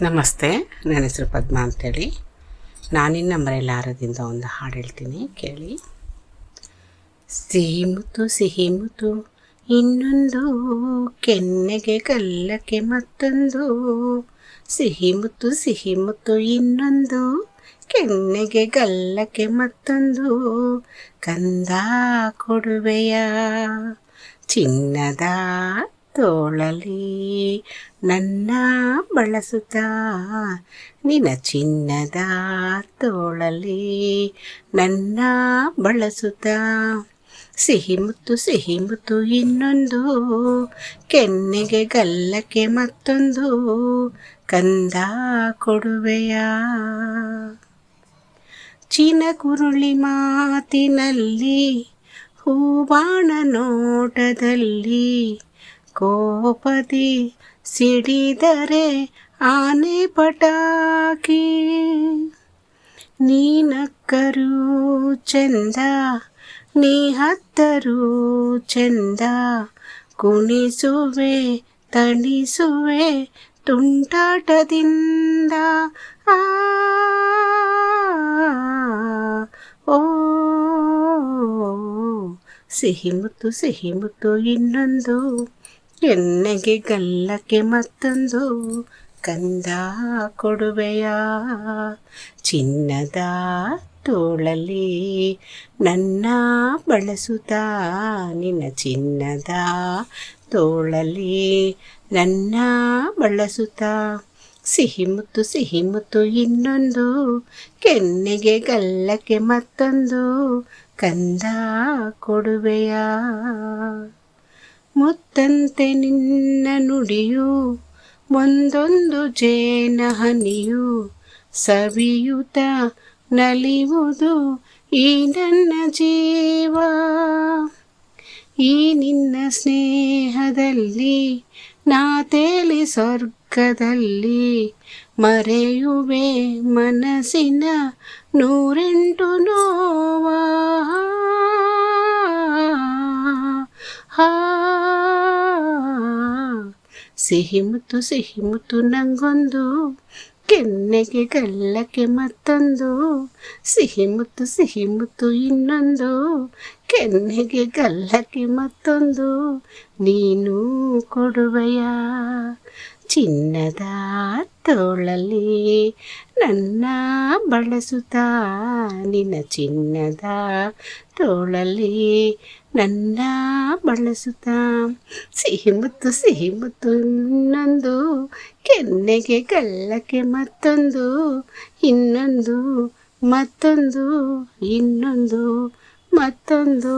ನಮಸ್ತೆ, ನನ್ನ ಹೆಸರು ಪದ್ಮಾ ಅಂತೇಳಿ. ನಾನಿನ್ನ ಮರೆಯಲಾರದಿಂದ ಒಂದು ಹಾಡು ಹೇಳ್ತೀನಿ, ಕೇಳಿ. ಸಿಹಿ ಮುತ್ತು ಸಿಹಿ ಮುತ್ತು ಇನ್ನೊಂದು, ಕೆನ್ನೆಗೆ ಗಲ್ಲಕ್ಕೆ ಮತ್ತೊಂದು. ಸಿಹಿ ಮುತ್ತು ಇನ್ನೊಂದು, ಕೆನ್ನೆಗೆ ಗಲ್ಲಕ್ಕೆ ಮತ್ತೊಂದು. ಕಂದ ಕೊಡುವೆಯ ಚಿನ್ನದ ತೋಳಲಿ ನನ್ನ ಬಳಸುತ್ತಾ, ನಿನ್ನ ಚಿನ್ನದ ತೋಳಲಿ ನನ್ನ ಬಳಸುತ್ತಾ. ಸಿಹಿ ಮುತ್ತು ಇನ್ನೊಂದು, ಕೆನ್ನೆಗೆ ಗಲ್ಲಕ್ಕೆ ಮತ್ತೊಂದು. ಕಂದ ಕೊಡುವೆಯ ಚಿನಕುರುಳಿ ಮಾತಿನಲ್ಲಿ, ಹೂಬಾಣ ನೋಟದಲ್ಲಿ, ಕೋಪದಿ ಸಿಡಿದರೆ ಆನೆ ಪಟಾಕಿ. ನೀನಕ್ಕರೂ ಚಂದ, ನೀ ಹತ್ತರೂ ಚಂದ, ಕುಣಿಸುವೆ ತಣಿಸುವೆ ತುಂಟಾಟದಿಂದ. ಆ ಓ ಸಿಹಿ ಮುತ್ತು ಇನ್ನೊಂದು, ಕೆನ್ನೆಗೆ ಗಲ್ಲಕ್ಕೆ ಮತ್ತೊಂದು. ಕಂದ ಕೊಡುವೆಯ ಚಿನ್ನದ ತೋಳಲಿ ನನ್ನ ಬಳಸುತ್ತಾ, ನಿನ್ನ ಚಿನ್ನದ ತೋಳಲಿ ನನ್ನ ಬಳಸುತ್ತಾ. ಸಿಹಿ ಮುತ್ತು ಇನ್ನೊಂದು, ಕೆನ್ನೆಗೆ ಗಲ್ಲಕ್ಕೆ ಮತ್ತೊಂದು. ಕಂದ ಕೊಡುವೆಯ ಮುತ್ತಂತೆ ನಿನ್ನ ನುಡಿಯು, ಒಂದೊಂದು ಜೇನ ಹನಿಯು, ಸವಿಯುತ ನಲಿಯುವುದು ಈ ನನ್ನ ಜೀವ. ಈ ನಿನ್ನ ಸ್ನೇಹದಲ್ಲಿ ನಾ ತೇಲಿ ಸ್ವರ್ಗದಲ್ಲಿ, ಮರೆಯುವೆ ಮನಸ್ಸಿನ 108 ನೋವ. ಸಿಹಿ ಮುತ್ತು ನಂಗೊಂದು, ಕೆನ್ನೆಗೆ ಗಲ್ಲಕ್ಕೆ ಮತ್ತೊಂದು. ಸಿಹಿ ಮುತ್ತು ಇನ್ನೊಂದು, ಕೆನ್ನೆಗೆ ಗಲ್ಲಕ್ಕೆ ಮತ್ತೊಂದು. ನೀನು ಕೊಡುವೆಯ ಚಿನ್ನದ ತೋಳಲಿ ನನ್ನ ಬಳಸುತ್ತಾ, ನಿನ್ನ ಚಿನ್ನದ ತೋಳಲಿ ನನ್ನ ಬಳಸುತ್ತಾ. ಸಿಹಿ ಮುತ್ತು ಇನ್ನೊಂದು, ಕೆನ್ನೆಗೆ ಗಲ್ಲಕ್ಕೆ ಮತ್ತೊಂದು. ಇನ್ನೊಂದು ಮತ್ತೊಂದು ಇನ್ನೊಂದು ಮತ್ತೊಂದು.